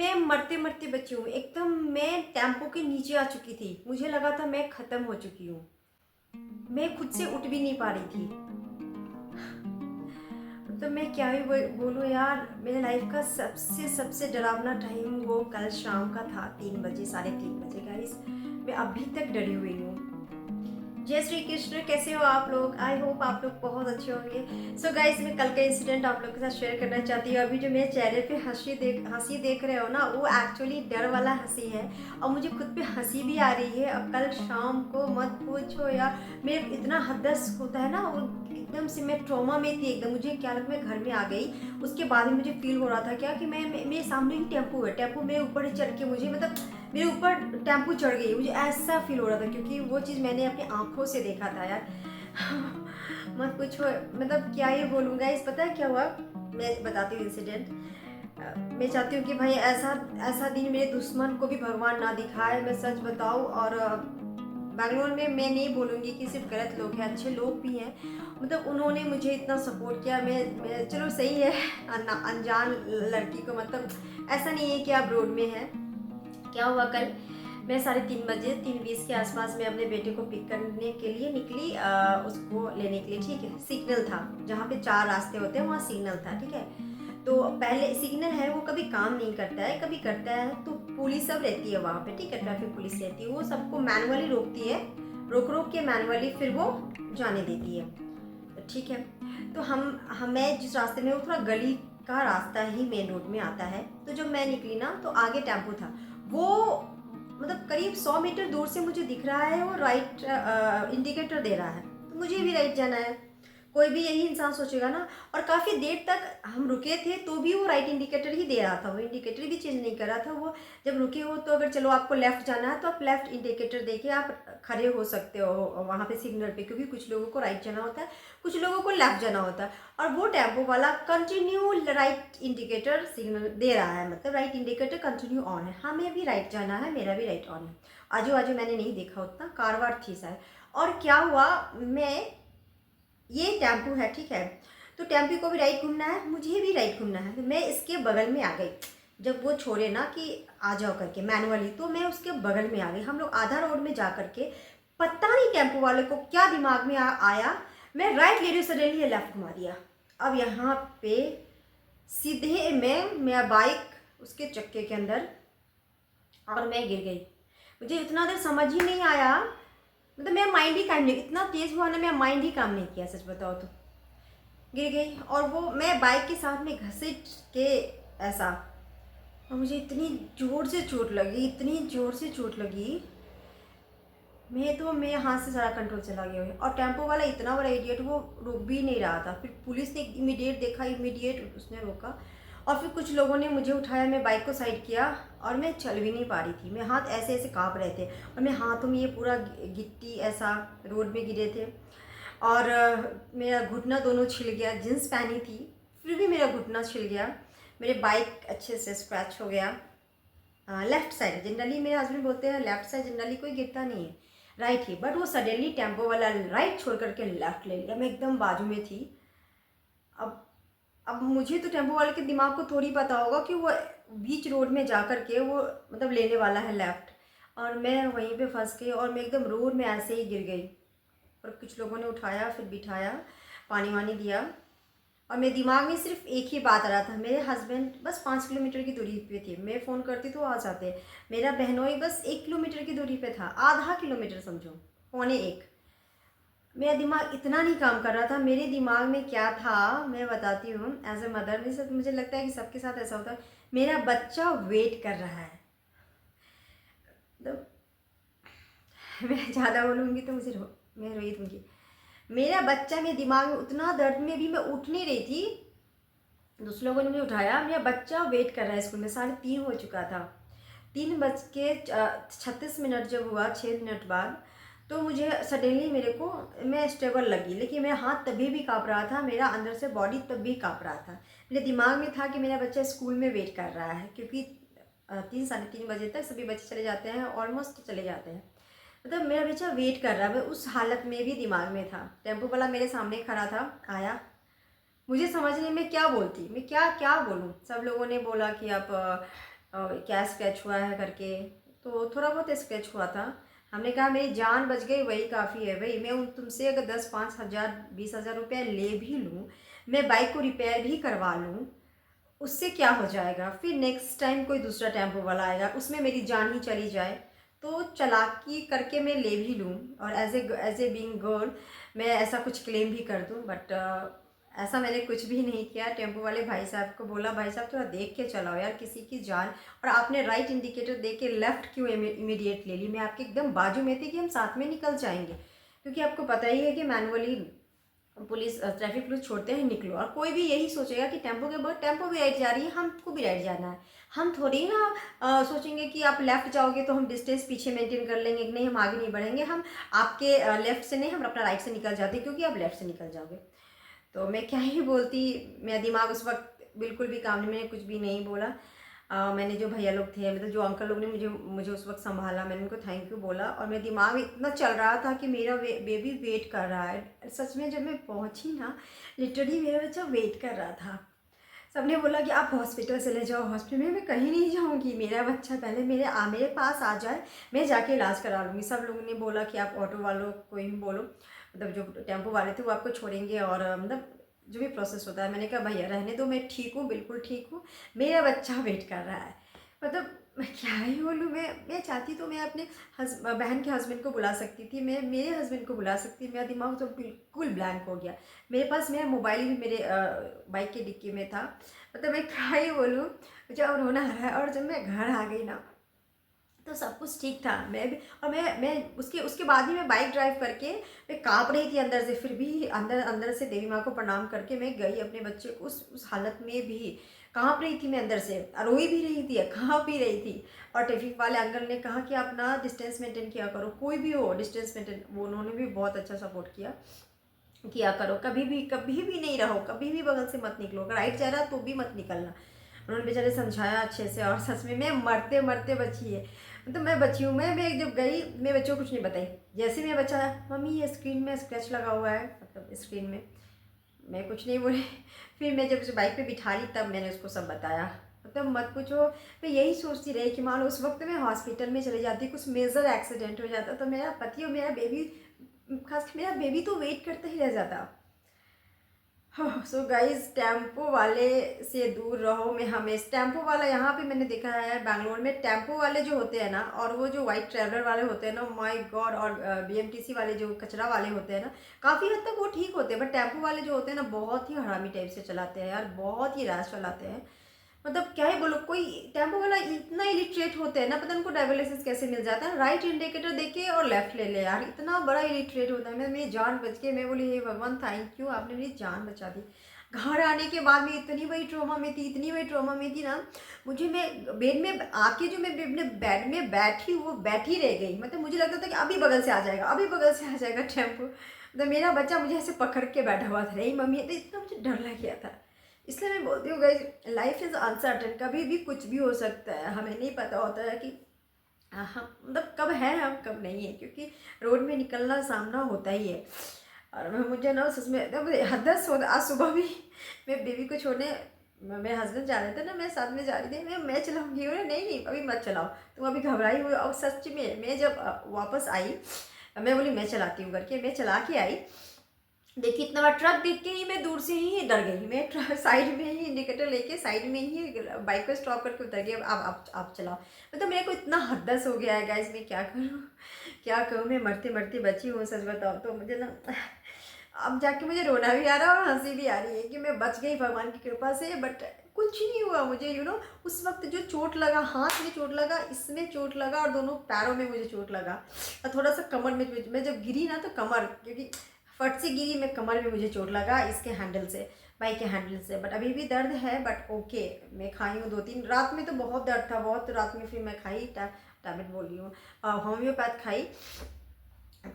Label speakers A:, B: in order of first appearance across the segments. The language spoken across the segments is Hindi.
A: मैं मरते मरते बची हूँ एकदम। मैं टेम्पो के नीचे आ चुकी थी, मुझे लगा था मैं ख़त्म हो चुकी हूँ। मैं खुद से उठ भी नहीं पा रही थी। तो मैं क्या ही बोलूँ यार, मेरे लाइफ का सबसे सबसे डरावना टाइम वो कल शाम का था, 3 बजे, 3:30 बजे। गाइस, मैं अभी तक डरी हुई हूँ। जय श्री कृष्ण, कैसे हो आप लोग? आई होप आप लोग बहुत अच्छे होंगे। सो गाइस, मैं कल का इंसिडेंट आप लोग के साथ शेयर करना चाहती हूँ। अभी जो मेरे चेहरे पे हंसी देख रहे हो ना, वो एक्चुअली डर वाला हंसी है, और मुझे खुद पे हंसी भी आ रही है। अब कल शाम को मत पूछो यार, मेरे इतना हदस होता है ना, वो एकदम से मैं ट्रॉमा में थी एकदम। मुझे क्या लगा मैं घर में आ गई, उसके बाद ही मुझे फील हो रहा था क्या कि मेरे सामने ही टेम्पो है, टेम्पो मेरे ऊपर चढ़ के मुझे, मतलब मेरे ऊपर टेम्पो चढ़ गई, मुझे ऐसा फील हो रहा था, क्योंकि वो चीज़ मैंने अपनी आंखों से देखा था यार। मत पूछो, मतलब क्या ही बोलूँगा। इस पता है क्या हुआ, मैं बताती हूँ इंसिडेंट। मैं चाहती हूँ कि भाई ऐसा ऐसा दिन मेरे दुश्मन को भी भगवान ना दिखाए, मैं सच बताऊँ। और बैंगलोर में मैं नहीं बोलूँगी कि सिर्फ गलत लोग हैं, अच्छे लोग भी हैं। मतलब उन्होंने मुझे इतना सपोर्ट किया। मैं चलो सही है, अनजान लड़की को, मतलब ऐसा नहीं है कि आप रोड में हैं। क्या हुआ कल, मैं 3:30 बजे, 3:20 के आसपास मैं अपने बेटे को पिक करने के लिए निकली, उसको लेने के लिए। ठीक है, सिग्नल था, जहाँ पे 4 रास्ते होते हैं वहाँ सिग्नल था। ठीक है, तो पहले सिग्नल है वो कभी काम नहीं करता है, कभी करता है, तो पुलिस सब रहती है वहाँ पे। ठीक है, ट्रैफिक पुलिस रहती है, वो सबको मैनुअली रोकती है, रोक रोक के मैनुअली फिर वो जाने देती है। ठीक है, तो हमें जिस रास्ते में, वो थोड़ा गली का रास्ता ही मेन रोड में आता है। तो जब मैं निकली ना, तो आगे टेम्पो था, वो मतलब करीब 100 मीटर दूर से मुझे दिख रहा है, वो राइट इंडिकेटर दे रहा है, तो मुझे भी राइट जाना है। कोई भी यही इंसान सोचेगा ना। और काफ़ी देर तक हम रुके थे, तो भी वो राइट इंडिकेटर ही दे रहा था, वो इंडिकेटर भी चेंज नहीं कर रहा था। वो जब रुके हो तो अगर चलो आपको लेफ़्ट जाना है, तो आप लेफ़्ट इंडिकेटर देके आप खड़े हो सकते हो वहाँ पे सिग्नल पे, क्योंकि कुछ लोगों को राइट जाना होता है, कुछ लोगों को लेफ़्ट जाना होता है। और वो टेम्पो वाला कंटिन्यू राइट इंडिकेटर सिग्नल दे रहा है, मतलब राइट इंडिकेटर कंटिन्यू ऑन है। हमें भी राइट जाना है, मेरा भी राइट ऑन है। आजू बाजू मैंने नहीं देखा, उतना कारवार थी शायद। और क्या हुआ, ये टेम्पू है, ठीक है, तो टेम्पू को भी राइट घूमना है, मुझे भी राइट घूमना है, तो मैं इसके बगल में आ गई। जब वो छोड़े ना कि आ जाओ करके मैनुअली, तो मैं उसके बगल में आ गई। हम लोग आधा रोड में जा करके, पता नहीं टेम्पो वाले को क्या दिमाग में आया, मैं राइट ले रही हूँ, सडनली लेफ्ट घुमा दिया। अब यहाँ पे सीधे में मेरा बाइक उसके चक्के के अंदर, और मैं गिर गई। मुझे इतना देर समझ ही नहीं आया, मतलब मेरा माइंड ही काम नहीं, इतना तेज हुआ ना, मेरा माइंड ही काम नहीं किया, सच बताओ तो। गिर गई, और वो मैं बाइक के साथ में घसीट के ऐसा, और मुझे इतनी ज़ोर से चोट लगी, इतनी ज़ोर से चोट लगी, मेरे हाथ से सारा कंट्रोल चला गया। और टेम्पो वाला इतना बड़ा इडियट, वो रुक भी नहीं रहा था। फिर पुलिस ने इमीडिएट देखा, इमीडिएट उसने रोका, और फिर कुछ लोगों ने मुझे उठाया, मैं बाइक को साइड किया, और मैं चल भी नहीं पा रही थी। मेरे हाथ ऐसे ऐसे काँप रहे थे, और मेरे हाथों में ये पूरा गिट्टी ऐसा रोड में गिरे थे। और मेरा घुटना दोनों छिल गया, जींस पहनी थी फिर भी मेरा घुटना छिल गया। मेरे बाइक अच्छे से स्क्रैच हो गया। लेफ्ट साइड, जनरली मेरे हस्बैंड बोलते हैं लेफ्ट साइड जनरली कोई गिरता नहीं है, राइट ही, बट वो सडनली टेम्पो वाला राइट छोड़ करके लेफ्ट ले लिया। मैं एकदम बाजू में थी। अब अब मुझे तो टेम्पो वाले के दिमाग को थोड़ी पता होगा कि वो बीच रोड में जा कर के वो मतलब लेने वाला है लेफ्ट, और मैं वहीं पे फंस गई, और मैं एकदम रोड में ऐसे ही गिर गई। और कुछ लोगों ने उठाया, फिर बिठाया, पानी वानी दिया, और मेरे दिमाग में सिर्फ एक ही बात आ रहा था, मेरे हस्बैंड बस 5 किलोमीटर की दूरी पे थे, मैं फ़ोन करती तो आ जाते। मेरा बहनोई बस 1 किलोमीटर की दूरी पे था, आधा किलोमीटर समझो, पौने एक। मेरा दिमाग इतना नहीं काम कर रहा था। मेरे दिमाग में क्या था मैं बताती हूँ, एज ए मदर में सब, मुझे लगता है कि सबके साथ ऐसा होता है, मेरा बच्चा वेट कर रहा है। तो मैं ज़्यादा बोलूँगी तो मैं रोई दूँगी। मेरा बच्चा, मेरे दिमाग में उतना दर्द में भी मैं उठ नहीं रही थी, दूसरे लोगों ने मुझे उठाया, मेरा बच्चा वेट कर रहा है स्कूल में, 3:30 हो चुका था। 3:36 जब हुआ, 6 मिनट बाद, तो मुझे सडनली मेरे को, मैं स्टेबल लगी, लेकिन मेरा हाथ तभी भी काँप रहा था, मेरा अंदर से बॉडी तब भी काँप रहा था। मेरे दिमाग में था कि मेरा बच्चा स्कूल में वेट कर रहा है, क्योंकि 3 साढ़े 3 बजे तक सभी बच्चे चले जाते हैं, ऑलमोस्ट चले जाते हैं। मतलब मेरा बच्चा वेट कर रहा है, मैं उस हालत में भी दिमाग में था। टेम्पो वाला मेरे सामने खड़ा था, आया, मुझे समझ नहीं मैं क्या बोलती, मैं क्या क्या बोलूँ। सब लोगों ने बोला कि आप क्या स्क्रैच हुआ है करके। तो थोड़ा बहुत स्क्रैच हुआ था। हमने कहा मेरी जान बच गई, वही काफ़ी है भाई। मैं तुमसे अगर 10-5 हज़ार 20 हज़ार रुपया ले भी लूँ, मैं बाइक को रिपेयर भी करवा लूँ, उससे क्या हो जाएगा? फिर नेक्स्ट टाइम कोई दूसरा टेम्पो वाला आएगा, उसमें मेरी जान ही चली जाए, तो चालाकी करके मैं ले भी लूँ और एज ए बीइंग गर्ल मैं ऐसा कुछ क्लेम भी कर दूँ। बट ऐसा मैंने कुछ भी नहीं किया। टेम्पो वाले भाई साहब को बोला, भाई साहब थोड़ा देख के चलाओ यार, किसी की जान। और आपने राइट इंडिकेटर दे के लेफ़्ट क्यों इमीडिएट ले ली? मैं आपके एकदम बाजू में थी कि हम साथ में निकल जाएंगे, क्योंकि आपको पता ही है कि मैनुअली पुलिस ट्रैफिक पुलिस छोड़ते हैं, निकलो। और कोई भी यही सोचेगा कि टेम्पो के बाद टेम्पो भी राइट जा रही है, हमको भी राइट जाना है। हम थोड़ी ना सोचेंगे कि आप लेफ़्ट जाओगे तो हम डिस्टेंस पीछे मेंटेन कर लेंगे कि नहीं हम आगे नहीं बढ़ेंगे। हम आपके लेफ़्ट से नहीं, हम अपना राइट से निकल जाते क्योंकि आप लेफ़्ट से निकल जाओगे। तो मैं क्या ही बोलती, मेरा दिमाग उस वक्त बिल्कुल भी काम नहीं, मैंने कुछ भी नहीं बोला। मैंने जो भैया लोग थे, मतलब जो अंकल लोग ने मुझे मुझे उस वक्त संभाला, मैंने उनको थैंक यू बोला। और मेरे दिमाग में इतना चल रहा था कि मेरा बेबी वेट कर रहा है। सच में जब मैं पहुंची ना, लिटरली मेरा बच्चा वेट कर रहा था। सबने बोला कि आप हॉस्पिटल चले जाओ। हॉस्पिटल में मैं कहीं नहीं जाऊंगी, मेरा बच्चा पहले मेरे पास आ जाए, मैं जाके इलाज करा लूँगी। सब लोगों ने बोला कि आप ऑटो वालों को ही बोलो, मतलब जो टेम्पो वाले थे वो आपको छोड़ेंगे, और मतलब जो भी प्रोसेस होता है। मैंने कहा भैया रहने दो, मैं ठीक हूँ, बिल्कुल ठीक हूँ, मेरा बच्चा वेट कर रहा है। मतलब मैं क्या ही बोलूँ। मैं चाहती तो मैं अपने बहन के हस्बैंड को बुला सकती थी, मैं मेरे हस्बैंड को बुला सकती। मेरा दिमाग तो बिल्कुल ब्लैंक हो गया। मेरे पास मेरा मोबाइल भी मेरे बाइक के डिक्की में था। मतलब मैं क्या ही बोलूँ, मुझे अब रोना आ रहा है। और जब मैं घर आ गई ना, तो सब कुछ ठीक था। मैं भी, और मैं उसके उसके बाद ही मैं बाइक ड्राइव करके, मैं काँप रही थी अंदर से, फिर भी अंदर अंदर से देवी माँ को प्रणाम करके मैं गई अपने बच्चे को उस हालत में भी। काँप रही थी मैं अंदर से, रोई भी रही थी, काँप भी रही थी। और ट्रैफिक वाले अंकल ने कहा कि आप ना डिस्टेंस मेंटेन किया करो, कोई भी हो डिस्टेंस मेंटेन। वो उन्होंने भी बहुत अच्छा सपोर्ट किया किया करो, कभी भी नहीं रहो, कभी भी बगल से मत निकलो, अगर राइट जा रहा तो भी मत निकलना। उन्होंने बेचारे समझाया अच्छे से। और सच में मैं मरते मरते बची है। मतलब मैं बची हूँ। मैं जब गई, मैं बच्चों को कुछ नहीं बताई। जैसे मैं बचा, मम्मी ये स्क्रीन में स्क्रैच लगा हुआ है, मतलब स्क्रीन में, मैं कुछ नहीं बोली। फिर मैं जब उसे बाइक पे बिठा ली तब मैंने उसको सब बताया। मतलब मत पूछो, मैं यही सोचती रही कि मान लो उस वक्त मैं हॉस्पिटल में चली जाती, कुछ मेजर एक्सीडेंट हो जाता, तो मेरा पति और मेरा बेबी, खास मेरा बेबी तो वेट करता ही रह जाता। सो गाइज टेम्पो वाले से दूर रहो। मैं हमेशा टेम्पो वाला, यहाँ पे मैंने देखा है बैंगलोर में, टेम्पो वाले जो होते हैं ना, और वो जो वाइट ट्रैवलर वाले होते हैं ना, माय गॉड। और बीएमटीसी वाले जो कचरा वाले होते हैं ना, काफ़ी हद तक वो ठीक होते हैं। बट टेम्पो वाले जो होते हैं ना, बहुत ही हरामी टाइप से चलाते हैं यार, बहुत ही रैश चलाते हैं। मतलब क्या ही बोलो, कोई टेम्पो वाला इतना इलिटरेट होते हैं ना, पता उनको ड्राइवर लाइसेंस कैसे मिल जाता है, राइट इंडिकेटर देके और लेफ्ट ले ले यार, इतना बड़ा इलिटरेट होता है। मेरी जान बच के, मैं बोली हे भगवान थैंक यू, आपने मेरी जान बचा दी। घर आने के बाद मैं इतनी बड़ी ट्रॉमा में थी, इतनी बड़ी ट्रॉमा में थी ना, मुझे, मैं बेड में आके जो मैं अपने बेड में बैठी, वो बैठी रह गई। मतलब मुझे लगता था कि अभी बगल से आ जाएगा, अभी बगल से आ जाएगा टेम्पो। मतलब मेरा बच्चा मुझे ऐसे पकड़ के बैठा हुआ था, नहीं मम्मी, तो इतना मुझे डर लग गया था। इसलिए मैं बोलती हूँ गाइस, लाइफ इज़ अनसर्टन, कभी भी कुछ भी हो सकता है। हमें नहीं पता होता है कि हम, मतलब कब है हम, कब नहीं है, क्योंकि रोड में निकलना सामना होता ही है। और मुझे ना सच में हदस होता। आज सुबह भी मैं बेबी को छोड़ने, मेरे हस्बैंड जा रहे थे ना, मैं साथ में जा रही थी। मैं चलाऊंगी, बोले नहीं नहीं अभी मत चलाओ, तुम अभी घबराई हुई। और सच में मैं जब वापस आई, मैं बोली मैं चलाती हूँ करके, मैं चला के आई, देखिए इतना बड़ा ट्रक देख के ही मैं दूर से ही डर गई। मैं ट्रक साइड में ही इंडिकेटर लेके साइड में ही बाइक को स्टॉप करके उतर गई। अब आप चलाओ। मतलब मेरे को इतना हदस हो गया है गाइस, मैं क्या करूँ क्या कहूँ। मैं मरते मरते बची हूँ, सच बताओ तो। मुझे ना अब जाके मुझे रोना भी आ रहा है और हंसी भी आ रही है कि मैं बच गई भगवान की कृपा से। बट कुछ नहीं हुआ मुझे, उस वक्त जो चोट लगा, हाथ में चोट लगा, इसमें चोट लगा, और दोनों पैरों में मुझे चोट लगा, और थोड़ा सा कमर में। मैं जब गिरी ना, तो कमर, क्योंकि फट से गिरी मैं, कमर में मुझे चोट लगा इसके हैंडल से, बाइक के हैंडल से। बट अभी भी दर्द है, बट ओके। मैं खाई हूँ 2-3 रात में, तो बहुत दर्द था, बहुत रात में। फिर मैं खाई टैबलेट, बोल रही हूँ, होम्योपैथ खाई,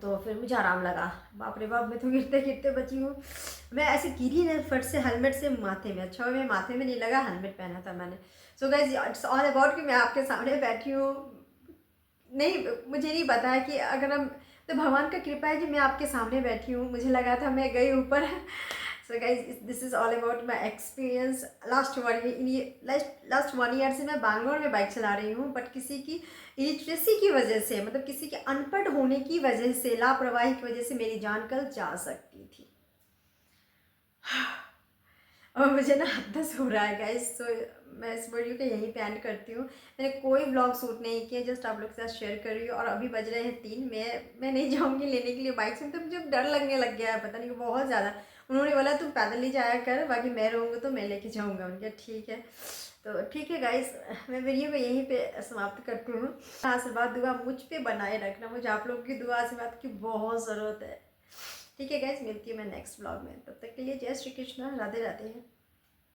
A: तो फिर मुझे आराम लगा। बाप रे बाप, मैं तो गिरते गिरते बची हूँ। मैं ऐसे गिरी ना फट से, हेलमेट से माथे में, अच्छा मैं माथे में नहीं लगा, हेलमेट पहना था मैंने। So guys it's all about कि मैं आपके सामने बैठी हूँ। नहीं, मुझे नहीं पता है कि अगर हम, तो भगवान का कृपा है कि मैं आपके सामने बैठी हूँ। मुझे लगा था मैं गई ऊपर so guys this is all about my experience last 1 year से मैं बैंगलोर में बाइक चला रही हूँ, बट किसी की इलिटरेसी की वजह से, मतलब किसी के अनपढ़ होने की वजह से, लापरवाही की वजह से मेरी जान कल जा सकती थी। और मुझे ना हद हो रहा है गाइस, तो मैं इस वीडियो को यहीं पे एंड करती हूँ। मैंने कोई ब्लॉग शूट नहीं किया, जस्ट आप लोग के साथ शेयर कर रही हूँ। और अभी बज रहे हैं 3, मैं नहीं जाऊँगी लेने के लिए बाइक से, तो मुझे डर लगने लग गया है, पता नहीं बहुत ज़्यादा। उन्होंने बोला तुम पैदल ही जाया कर, बाकी मैं रहूँगा तो मैं लेके जाऊँगा। उनका ठीक है, तो ठीक है गाइस, मैं वीडियो को यहीं पे समाप्त करती हूँ। आशीर्वाद दुआ मुझ पे बनाए रखना, मुझे आप लोगों की दुआ आशीर्वाद की बहुत ज़रूरत है। ठीक है गाइस, मिलती हूँ मैं नेक्स्ट ब्लॉग में, तब तक के लिए जय श्री कृष्ण, राधे राधे।